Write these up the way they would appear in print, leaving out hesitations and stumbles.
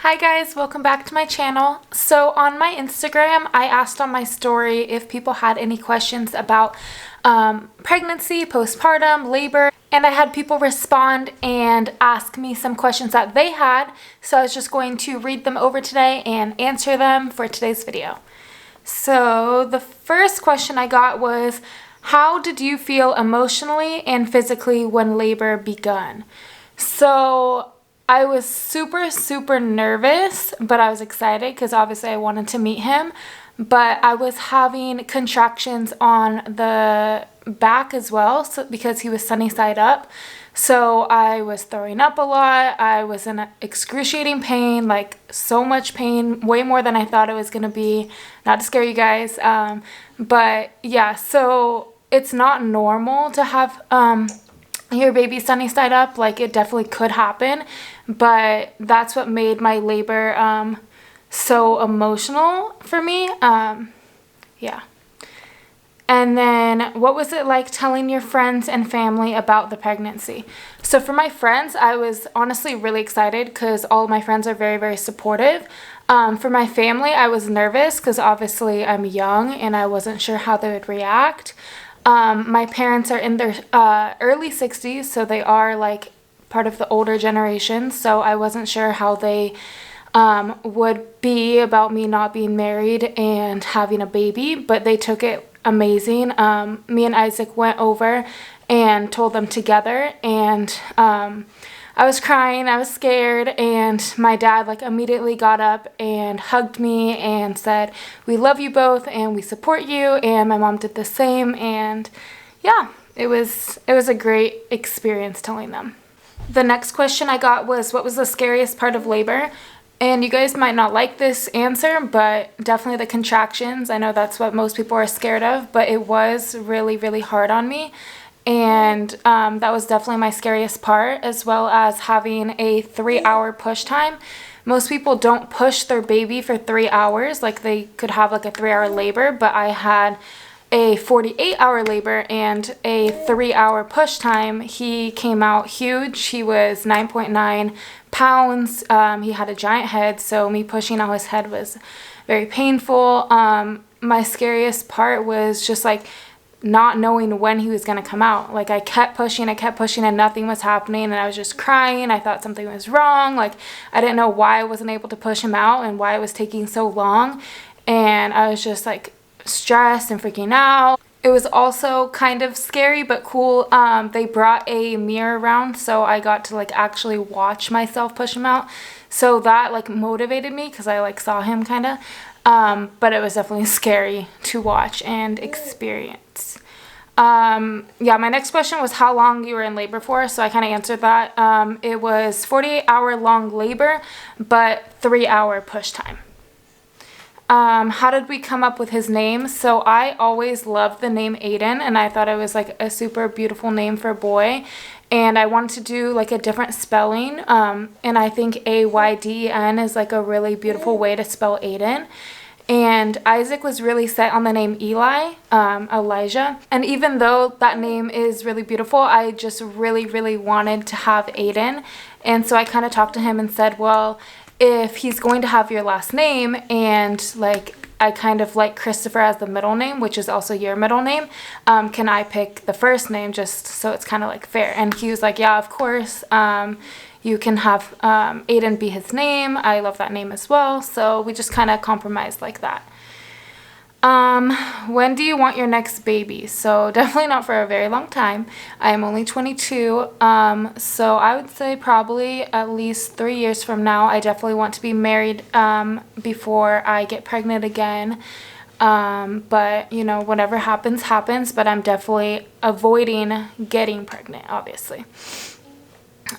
Hi guys, welcome back to my channel. So on my Instagram, I asked on my story if people had any questions about pregnancy, postpartum, labor, and I had people respond and ask me some questions that they had. So I was just going to read them over today and answer them for today's video. So the first question I got was, how did you feel emotionally and physically when labor begun? So I was super nervous, but I was excited because obviously I wanted to meet him. But I was having contractions on the back as well, so because he was sunny side up. So I was throwing up a lot. I was in excruciating pain, like so much pain, way more than I thought it was going to be. Not to scare you guys. But yeah, so it's not normal to have your baby sunny side up. Like, it definitely could happen, but that's what made my labor so emotional for me. Yeah. And then, what was it like telling your friends and family about the pregnancy? So for my friends, I was honestly really excited because all of my friends are very supportive. For my family, I was nervous because obviously I'm young and I wasn't sure how they would react. My parents are in their early 60s, so they are like part of the older generation, so I wasn't sure how they would be about me not being married and having a baby, but they took it amazing. Me and Isaac went over and told them together, and I was crying, I was scared, and my dad like immediately got up and hugged me and said, "We love you both and we support you," and my mom did the same, and yeah, it was a great experience telling them. The next question I got was, what was the scariest part of labor? And you guys might not like this answer, but definitely the contractions. I know that's what most people are scared of, but it was really hard on me. And that was definitely my scariest part, as well as having a 3-hour push time. Most people don't push their baby for 3 hours. Like, they could have like a 3-hour labor, but I had a 48-hour labor and a 3-hour push time. He came out huge. He was 9.9 pounds. He had a giant head, so me pushing out his head was very painful. My scariest part was just like not knowing when he was going to come out. Like, I kept pushing and nothing was happening, and I was just crying. I thought something was wrong. Like, I didn't know why I wasn't able to push him out and why it was taking so long, and I was just like stressed and freaking out. It was also kind of scary but cool. They brought a mirror around, so I got to like actually watch myself push him out, so that like motivated me because I like saw him kind of. But it was definitely scary to watch and experience. Yeah, my next question was how long you were in labor for, so I kind of answered that. It was 48-hour long labor, but 3-hour push time. How did we come up with his name? So I always loved the name Aiden, and I thought it was like a super beautiful name for a boy, and I wanted to do like a different spelling, and I think Ayden is like a really beautiful way to spell Aiden. And Isaac was really set on the name Elijah. And even though that name is really beautiful, I just really wanted to have Aiden. And so I kind of talked to him and said, well, if he's going to have your last name, and like I kind of like Christopher as the middle name, which is also your middle name, can I pick the first name just so it's kind of like fair? And he was like, yeah, of course. You can have Aiden be his name. I love that name as well. So we just kind of compromised like that. When do you want your next baby? So definitely not for a very long time. I am only 22. So I would say probably at least 3 years from now. I definitely want to be married before I get pregnant again. But you know, whatever happens, but I'm definitely avoiding getting pregnant, obviously.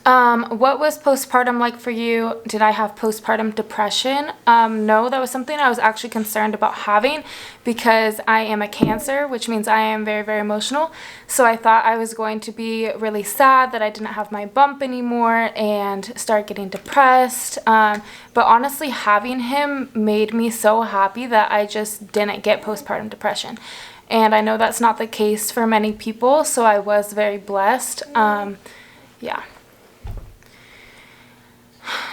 What was postpartum like for you? Did I have postpartum depression? No, that was something I was actually concerned about having because I am a Cancer, which means I am very emotional. So I thought I was going to be really sad that I didn't have my bump anymore and start getting depressed. But honestly, having him made me so happy that I just didn't get postpartum depression. And I know that's not the case for many people, so I was very blessed. Yeah.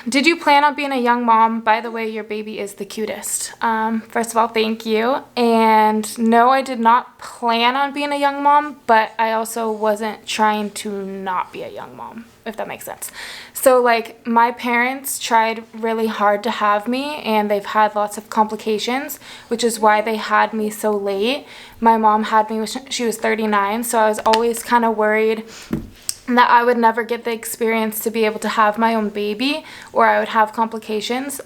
Did you plan on being a young mom? By the way, your baby is the cutest. First of all, thank you. And no, I did not plan on being a young mom, but I also wasn't trying to not be a young mom, if that makes sense. So like my parents tried really hard to have me, and they've had lots of complications, which is why they had me so late. My mom had me when she was 39, so I was always kind of worried that I would never get the experience to be able to have my own baby, or I would have complications.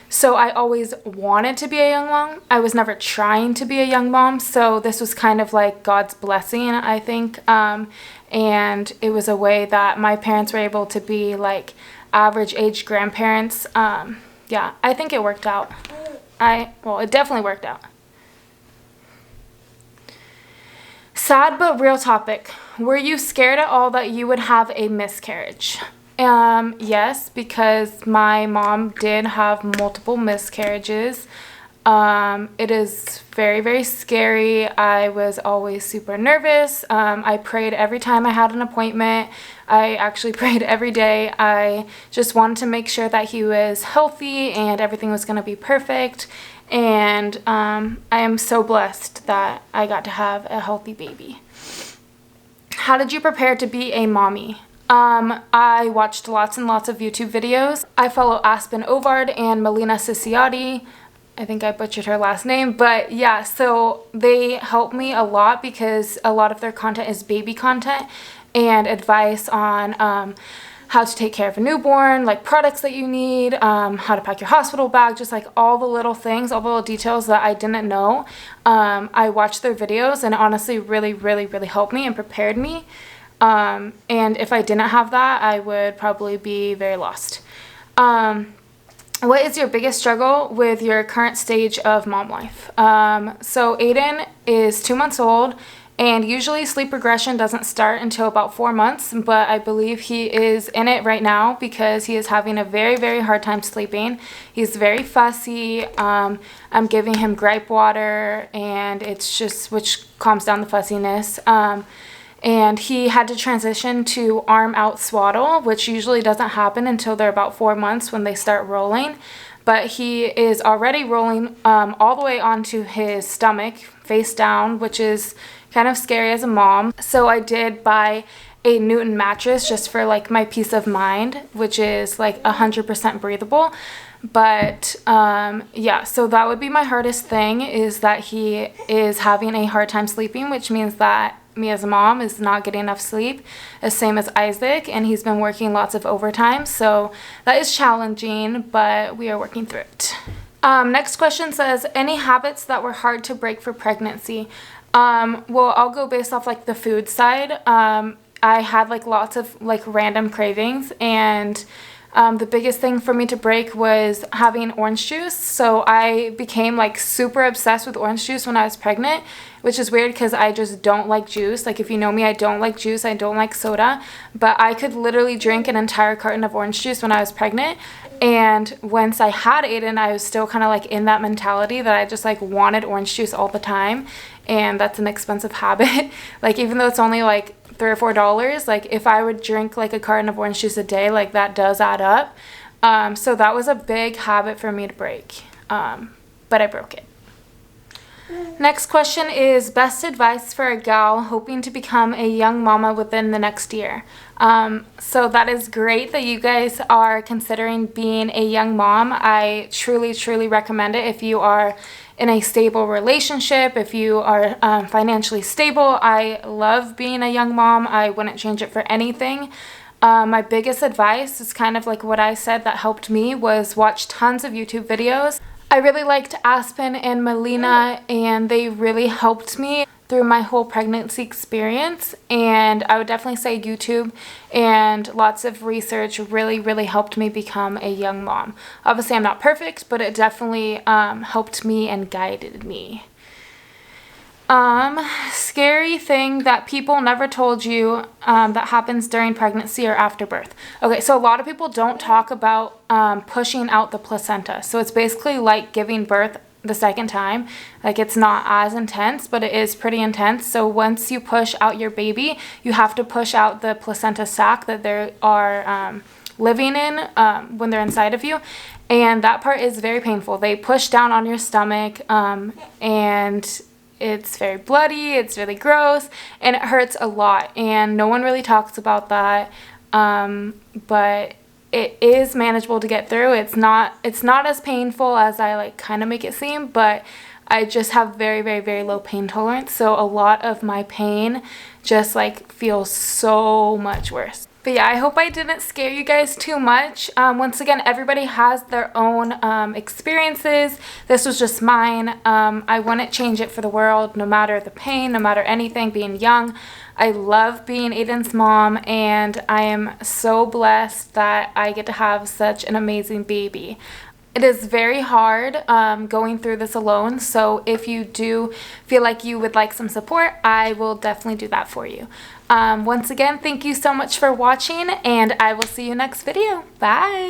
So I always wanted to be a young mom. I was never trying to be a young mom, so this was kind of like God's blessing, I think. And it was a way that my parents were able to be like average age grandparents. Yeah, I think it worked out. Well, it definitely worked out. Sad but real topic. Were you scared at all that you would have a miscarriage? Yes, because my mom did have multiple miscarriages. It is very, very scary. I was always super nervous. I prayed every time I had an appointment. I actually prayed every day. I just wanted to make sure that he was healthy and everything was going to be perfect. And I am so blessed that I got to have a healthy baby. How did you prepare to be a mommy? I watched lots and lots of YouTube videos. I follow Aspen Ovard and Melina Ciciotti. I think I butchered her last name, but yeah, so they help me a lot because a lot of their content is baby content and advice on how to take care of a newborn, like products that you need, how to pack your hospital bag, just like all the little things, all the little details that I didn't know. I watched their videos and honestly really, really, really helped me and prepared me. And if I didn't have that, I would probably be very lost. What is your biggest struggle with your current stage of mom life? So Aiden is 2 months old, and usually sleep regression doesn't start until about 4 months, but I believe he is in it right now because he is having a very, very hard time sleeping. He's very fussy. I'm giving him gripe water, and it's just, which calms down the fussiness. And he had to transition to arm out swaddle, which usually doesn't happen until they're about 4 months when they start rolling. But he is already rolling all the way onto his stomach, face down, which is kind of scary as a mom. So I did buy a Newton mattress just for like my peace of mind, which is like 100% breathable. But yeah, so that would be my hardest thing, is that he is having a hard time sleeping, which means that me as a mom is not getting enough sleep, the same as Isaac, and he's been working lots of overtime, so that is challenging, but we are working through it. Next question says, any habits that were hard to break for pregnancy? Well, I'll go based off like the food side. I had like lots of like random cravings, and the biggest thing for me to break was having orange juice. So I became like super obsessed with orange juice when I was pregnant, which is weird because I just don't like juice. Like if you know me, I don't like juice, I don't like soda, but I could literally drink an entire carton of orange juice when I was pregnant. And once I had Aiden, I was still kind of like in that mentality that I just like wanted orange juice all the time. And that's an expensive habit. Like even though it's only like $3 or $4, like if I would drink like a carton of orange juice a day, like that does add up. So that was a big habit for me to break, but I broke it. Next question is, best advice for a gal hoping to become a young mama within the next year. So that is great that you guys are considering being a young mom. I truly, truly recommend it if you are in a stable relationship, if you are financially stable. I love being a young mom. I wouldn't change it for anything. My biggest advice is kind of like what I said that helped me was watch tons of YouTube videos. I really liked Aspen and Melina, and they really helped me through my whole pregnancy experience. And I would definitely say YouTube and lots of research really, really helped me become a young mom. Obviously, I'm not perfect, but it definitely helped me and guided me. Scary thing that people never told you that happens during pregnancy or after birth. Okay, so a lot of people don't talk about pushing out the placenta. So it's basically like giving birth the second time. Like it's not as intense, but it is pretty intense. So once you push out your baby, you have to push out the placenta sac that they are living in when they're inside of you, and that part is very painful. They push down on your stomach, and it's very bloody, it's really gross, and it hurts a lot, and no one really talks about that, but it is manageable to get through. It's not as painful as I like kind of make it seem, but I just have very, very, very low pain tolerance, so a lot of my pain just like feels so much worse. But yeah, I hope I didn't scare you guys too much. Once again, everybody has their own experiences. This was just mine. I wouldn't change it for the world, no matter the pain, no matter anything, being young. I love being Aiden's mom, and I am so blessed that I get to have such an amazing baby. It is very hard going through this alone, so if you do feel like you would like some support, I will definitely do that for you. Once again, thank you so much for watching, and I will see you next video. Bye!